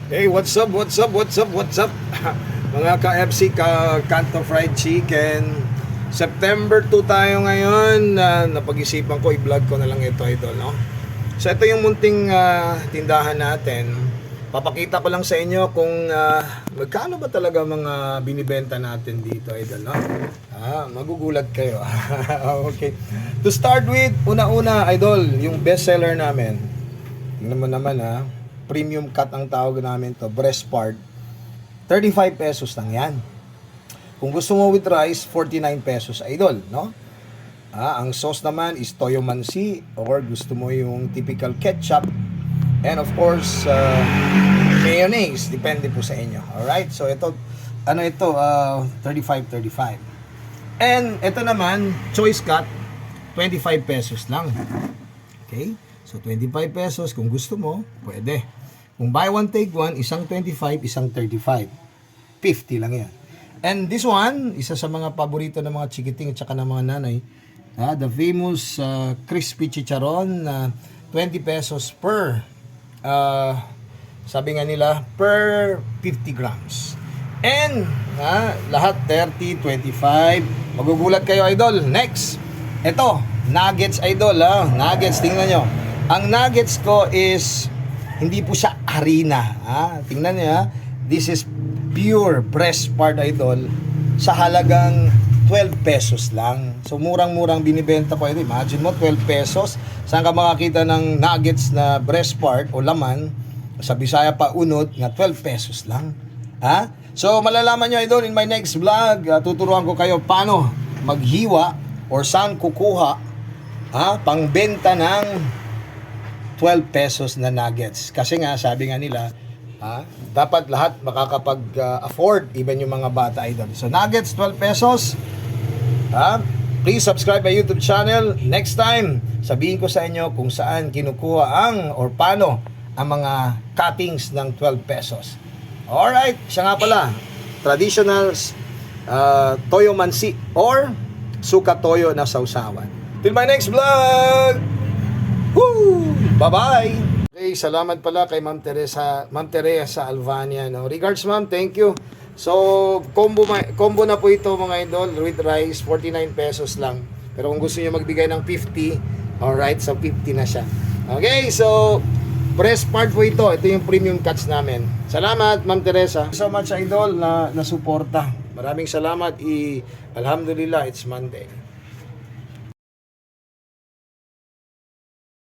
Hey, what's up, what's up, what's up, what's up? Mga ka-FC, Kanto Fried Chicken. September 2 tayo ngayon. Napag-isipan ko, i-vlog ko na lang ito, idol, no? So, ito yung munting tindahan natin. Papakita ko lang sa inyo kung magkano ba talaga mga binibenta natin dito, idol, no? Magugulat kayo. Okay. To start with, una-una, idol, yung bestseller namin. Tingnan mo naman, premium cut ang tawag namin to, breast part. 35 pesos lang yan. Kung gusto mo with rice, 49 pesos, idol, no? Ang sauce naman is toyo mansi, or gusto mo yung typical ketchup, and of course mayonnaise, depende po sa inyo. Alright, so ito, 35. And ito naman, choice cut, 25 pesos lang. Okay, so 25 pesos, kung gusto mo, pwede. Kung buy one take one, isang 25, isang 35. 50 lang yan. And this one, isa sa mga paborito ng mga chikiting at saka ng mga nanay, the famous crispy chicharon, 20 pesos per, sabi nga nila, per 50 grams. And, lahat 30, 25. Magugulat kayo, idol. Next, ito, nuggets, idol. Nuggets, tingnan nyo. Ang nuggets ko is, hindi po siya harina. Tingnan niyo, this is pure breast part, idol, sa halagang 12 pesos lang. So murang-murang binibenta ko ito. Imagine mo, 12 pesos. Saan ka makakita ng nuggets na breast part o laman? Sa Bisaya pa unod, nga 12 pesos lang. So malalaman nyo, idol, in my next vlog, tuturuan ko kayo paano maghiwa or saan kukuha pangbenta ng 12 pesos na nuggets. Kasi nga, sabi nga nila, dapat lahat makakapag-afford, even yung mga bata, idol. So, nuggets, 12 pesos. Please subscribe my YouTube channel. Next time, sabihin ko sa inyo kung saan kinukuha or paano ang mga cuttings ng 12 pesos. Alright, siya nga pala, traditional toyo mansi or suka toyo na sausawan. Till my next vlog! Woo! Bye-bye! Okay, salamat pala kay Ma'am Teresa Alvania, no? Regards, ma'am, thank you. So, combo na po ito, mga idol, with rice, 49 pesos lang. Pero kung gusto niyo magbigay ng 50, alright, so 50 na siya. Okay, so, breast part po ito. Ito yung premium cuts namin. Salamat, Ma'am Teresa. So much, idol, na suporta. Maraming salamat. Alhamdulillah, it's Monday.